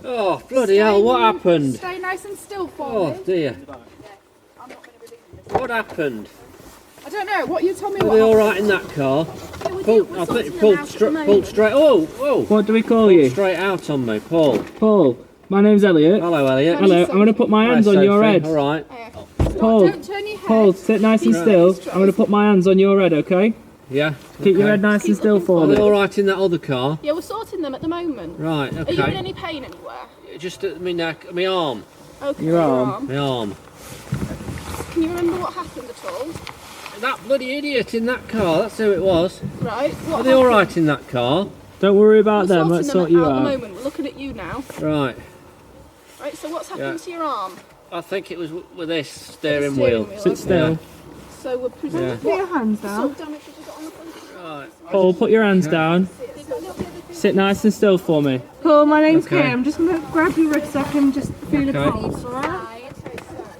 Oh, bloody hell, what happened? Stay nice and still for me. Oh, dear. I'm not going to release this. What happened? I don't know, what you told me Are what they happened. alright in that car? Yeah, Pull, we're I sorting think them pulled, out at the moment. pulled straight. Oh, whoa. What do we call Pulled you? straight out on me, Paul. Paul. My name's Elliot. Hello, Elliot. Hello. I'm going to put my hands Hi, on your Sophie. head. Alright. Paul. Don't turn your head. Paul, sit nice and Keep still. straight. I'm going to put my hands on your head, okay? Yeah. Keep your okay. head nice and still for Are they me. alright in that other car? Yeah, we're sorting them at the moment. Right, Are you in okay. any pain anywhere? Just at my neck, my arm. Okay, Your arm. My arm. Can you remember what happened at all? That bloody idiot in that car, that's who it was. Right, what Are they happened? alright in that car? Don't worry about We're them. sorting Let's them sort you out at the out. moment. We're looking at you now. Right. Right, so what's happened to your arm? I think it was with this steering steering wheel. wheel. Sit still. So we're presuming Yeah. what your hands sort down. of damage have you got on the front? Right. Paul, put your hands down. Sit nice and still for me. Paul, my name's Okay. Kate. I'm just going to grab your wrist so I can just feel the Okay. pulse, alright?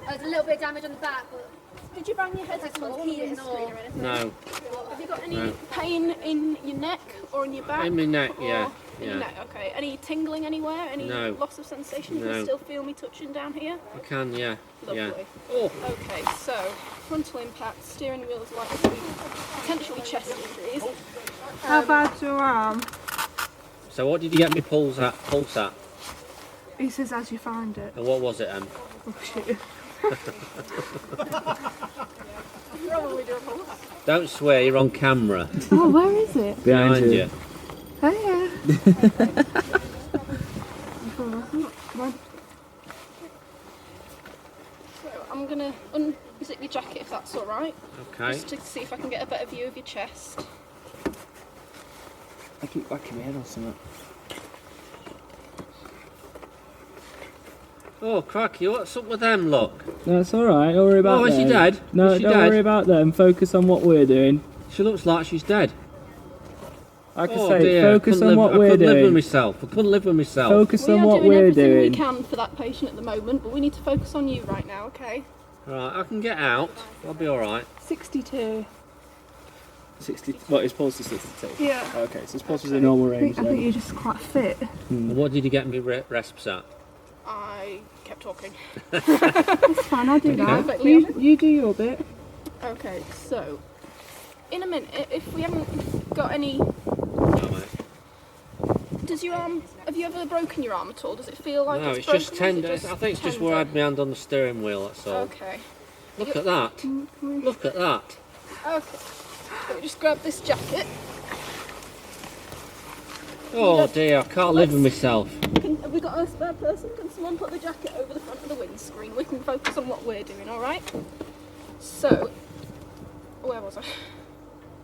There's a little bit of damage on the back, but Did you bang your head at all on the heating windscreen or- or anything? No. Have you got any No. pain in your neck or in your back? In my neck, Or yeah. in your Yeah. neck, okay. Any tingling anywhere? Any No. loss of sensation? You No. can still feel me touching down here? I can, yeah. Lovely. Yeah. Oh. Okay, so frontal impact, steering wheel is likely to be potentially chest injuries. How bad's your arm? So what did you get me pulse at? He says as you find it. And what was it, Oh shit. Probably do a pulse. Don't swear, you're on camera. Oh, where is it? Behind you. Oh yeah. So I'm gonna unzip your jacket if that's alright. Okay. Just to see if I can get a better view of your chest. I keep whacking my head on something. Oh, crikey, what's up with them, look? No, it's alright. Don't worry about Oh, them. is she dead? No, Is she don't dead? worry about them. Focus on what we're doing. She looks like she's dead. Like I Oh say, dear, focus on what I we're couldn't live with doing. myself. I couldn't live with myself. Focus We on are what doing we're everything doing. we can for that patient at the moment, but we need to focus on you right now, okay? Right, I can get out. I'll be alright. 62. 60. What is pulse to 62? Yeah. Okay, so his pulse is a normal I range think then. you're just quite fit. And what did you get me resps at? I kept talking. It's fine, I'll do that. Perfectly You do your bit. Okay, so in a minute, if we haven't got any, No, mate. does your arm? Have you ever broken your arm at all? Does it feel like No, it's it's broken? just or is it tender. I think it's just where I had my hand on the steering wheel, that's all. Okay. Look at that. Look at that. Okay. Let me just grab this jacket. Oh dear, I can't live with myself. Have we got a spare person? Can someone put the jacket over the front of the windscreen? We can focus on what we're doing, alright? So, where was I?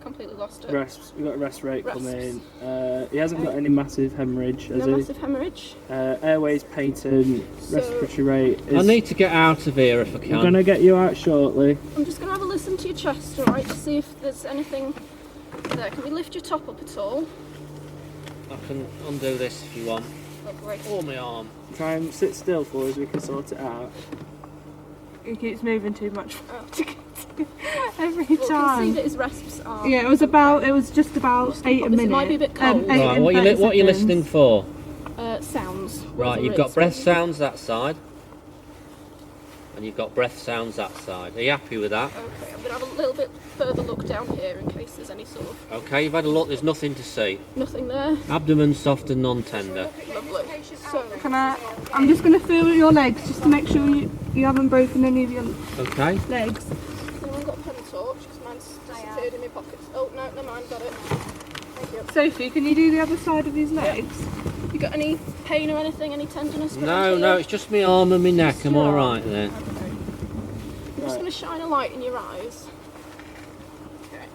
Completely lost it. Rests. We've got a rest rate Resps. coming. He hasn't got any massive hemorrhage, has No he? massive hemorrhage. Airways patent, So- respiratory rate I is... need to get out of here if I We're can. going to get you out shortly. I'm just going to have a listen to your chest, alright, to see if there's anything there. Can we lift your top up at all? I can undo this if you want. Lovely. Oh, my arm. Try and sit still for us, we can sort it out. He keeps moving too much Oh. every Well, we can see time. that his resps are. Yeah, it was just about 8 a It minute. might be a bit cold. 8 Right, and what 30 are you seconds. listening for? Sounds. Right, whether you've got it's- breath sounds that side. And you've got breath sounds that side. Are you happy with that? Okay, I'm going to have a little bit further look down here in case there's any sort of. Okay, you've had a look, there's nothing to see. Nothing there. Abdomen soft and non-tender. Lovely. So, I'm just going to feel your legs just to make sure you haven't broken any of your Okay? legs. anyone got a pen torch? Because mine's disappeared in my pockets. Oh, no, never mind, got it. Thank you. Sophie, can you do the other side of his legs? You got any pain or anything? Any tenderness? No, no, it's just my arm and my neck. I'm your alright there. I'm just going to shine a light in your eyes. Okay.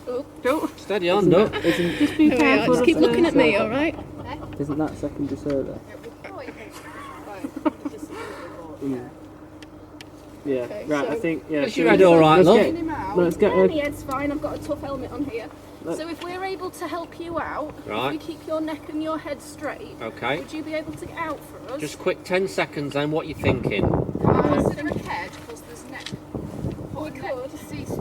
Oh, Don't. Steady on, look. Just be careful. just keep of the- looking at me, alright? Isn't that secondary survey? Yeah, Okay, right, so- I think, yeah. Is should your we- head alright, let's love? get- Him out. Let's get yeah, a- my head's fine. I've got a tough helmet on here. So if we're able to help you out, Right. if you keep your neck and your head straight, Okay. would you be able to get out for us? Just quick 10 seconds then, what you thinking? Consider a head because there's neck. We could. Deceased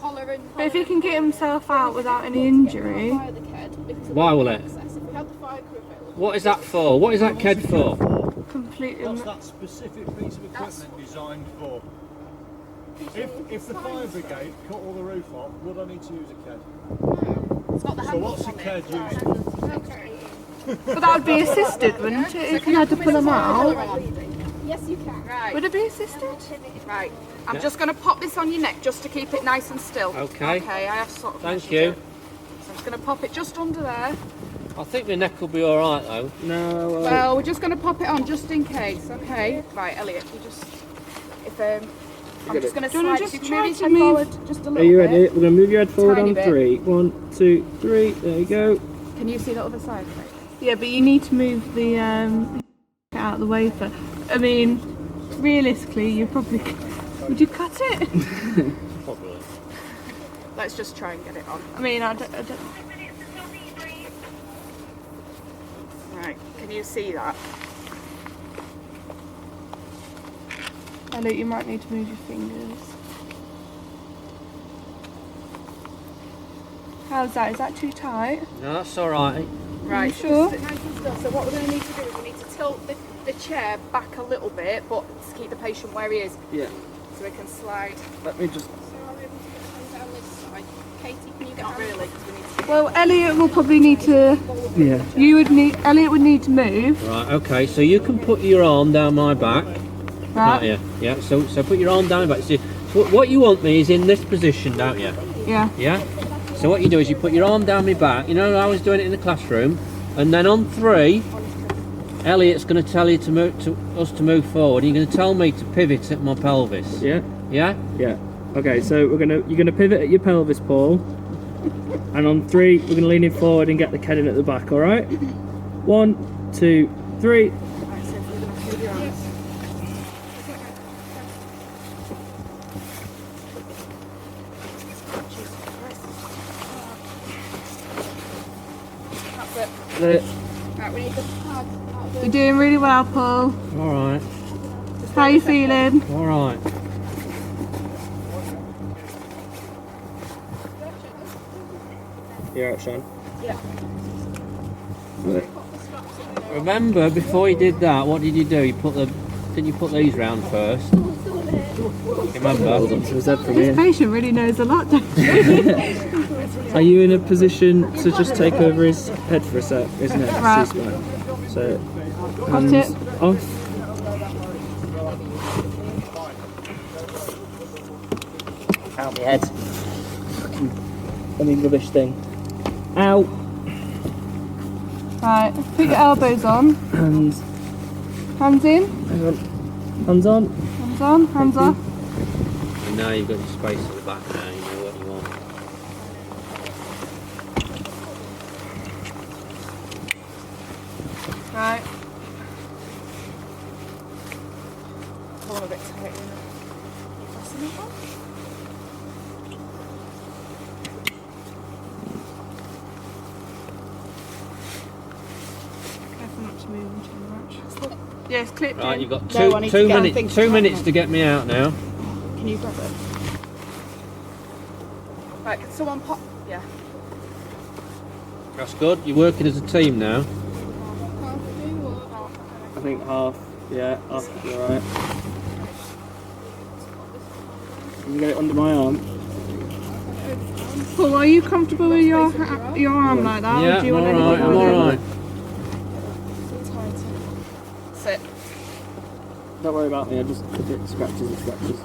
collar and. But if he can get himself out without any injury. Fire the KED, because of Why the will it? access. If we had the fire crew available, What is that for? What is that KED for? Completely. What's that specific piece of equipment designed for? If the fire brigade cut all the roof off, would I need to use a KED? It's got the So handle what's a on KED it. used for? But that would be assisted, wouldn't it? If you had to pull them out. Yes, you can. Right, Would it be assisted? right. I'm Yeah. just going to pop this on your neck just to keep it nice and still. Okay. Okay, I have sort of. Thank measured you. it. So I'm just going to pop it just under there. I think my neck will be alright though. No. Well, we're just going to pop it on just in case. Okay. Right, Elliot, you just. If I'm just going to Do you wanna slide. just If you try move your to head move- forward just a little Are you bit. ready? We're going to move your head forward Tiny on bit. 3. 1, 2, 3. There you go. Can you see the other side? Yeah, but you need to move the out of the way for. I mean, realistically, you probably. Would you cut it? Probably. Let's just try and get it on. I mean, I don't. Right. Can you see that? Elliot, you might need to move your fingers. How's that? Is that too tight? No, that's alright. Right. You sure? Sit nice and still. So what we're going to need to do is we need to tilt the chair back a little bit, but to keep the patient where he is, Yeah. so we can slide. Let me just. So are we able to get hands down this side? Katie, can you get Not hands? really, because we need to. Well, Elliot will probably need to. Yeah. Elliot would need to move. Right, okay, so you can put your arm down my back. Can't Right? you? Yeah, so put your arm down my back. See, what you want me is in this position, don't you? Yeah. Yeah? So what you do is you put your arm down my back, you know I was doing it in the classroom, and then on 3, Elliot's going to tell you to move forward. You're going to tell me to pivot at my pelvis. Yeah. Yeah? Yeah. Okay, so you're gonna pivot at your pelvis, Paul. And on 3, we're gonna lean in forward and get the KED in at the back, alright? 1, 2, 3. Right, so if you're going to move your arms. That's it. Right, we need the pad out of You're doing really well, Paul. Alright, How are you feeling? alright. You alright, Sean? Yeah. Remember, before you did that, what did you do? Didn't you put these round first? Remember? Was that from This here? patient really knows a lot, don't you? Are you in a position to just take over his head for a sec, isn't it? Right. C-spine. So, Got hands it. off. Out my head. Fucking any rubbish thing. Ow. Right, put your elbows on. Hands. Hands in. Hang on. Hands on. Hands on. Hands off. And now you've got your space at the back now, you know what you want. Right. Pull a bit tight, you know. Pressing it on. Careful not to move them too much. Yeah, it's clipped Right, in. you've got No, two, I need two to get on minutes. things 2 to minutes happen. to get me out now. Can you grab it? Right, can someone pop? Yeah. That's good. You're working as a team now. I think half. Yeah, half. You're alright. You can get it under my arm. Paul, are you comfortable with your arm like that? Yeah, or do you I'm want alright. anything I'm more? alright. Sit. Don't worry about me, I just put it scratches and scratches.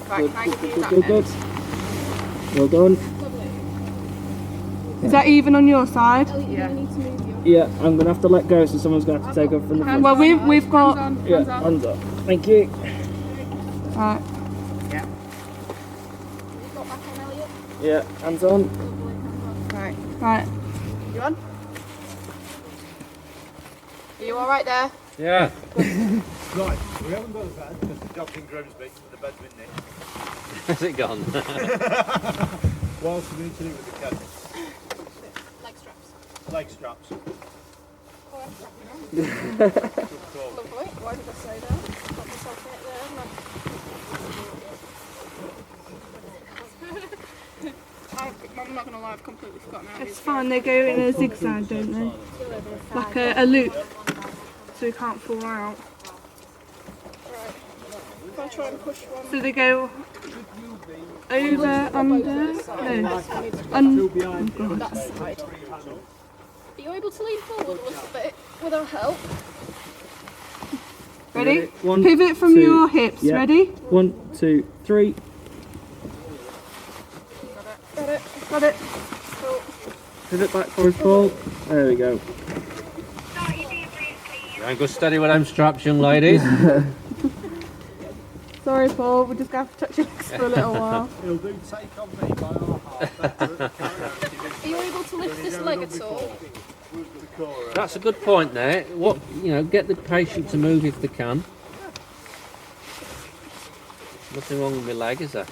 Right, can I give you that Good, good. end? Well done. Is that even on your side? Yeah. Yeah, I'm gonna have to let go, so someone's gonna have to take over from the front. Well, we've got. Hands on. Yeah, Hands on. hands up. Thank you. Right. Yeah. Yeah, hands on. Right. Right. You on? Are you all right there? Yeah. Right, we haven't got a bed because the dog's in Grimsby, but the bed's been nicked. Has it gone? What else do we need to do with the KED? Leg straps. Leg straps. Lovely. Why did I say that? Got myself right there, haven't I? I'm not going to lie, I've completely forgotten how It's fine, they go in a zigzag, don't they? Like a loop, so you can't fall out. If I try and push one. So they go over, under, no, That side. Are you able to lean forward a little bit without help? Ready? One, Pivot from two, your hips, yeah. ready? 1, 2, 3. Got it. Got it. Cool. Pivot back forward, Paul. There we go. And go steady with them straps, young ladies. Sorry Paul, we're just going to have to touch your legs for a little while. He'll do take on me by our half. Are you able to lift this leg at all? That's a good point there. What, you know, get the patient to move if they can. Nothing wrong with my leg, is there?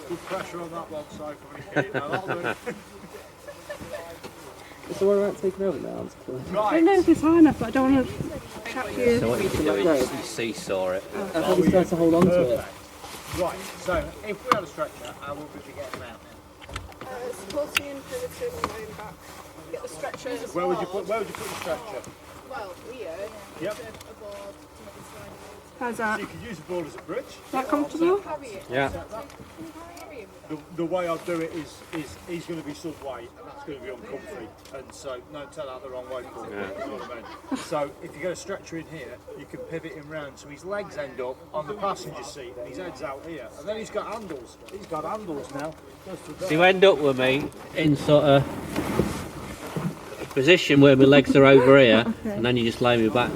Good pressure on that one side for me, Kate. Now that'll do. So what about taking over now? I don't know if it's high enough, but I don't want to trap you. So what you can do is you seesaw it. I thought we started to hold on to it. Right, so if we had a stretcher, how would we be getting out now? Supporting and pivoting and laying back. Get the stretcher as Where would you put the stretcher? well here. Yep. A board. How's that? You could use the board as a bridge. Is that comfortable? Yeah. The way I'll do it is he's going to be sub-weight and that's going to be uncomfy, and so don't tell that the wrong way, Paul. You know what I mean? So if you get a stretcher in here, you can pivot him round so his legs end up on the passenger seat and his head's out here, and then he's got handles. He's got handles now. So you end up with me in sort of a position where my legs are over here, and then you just lay me back.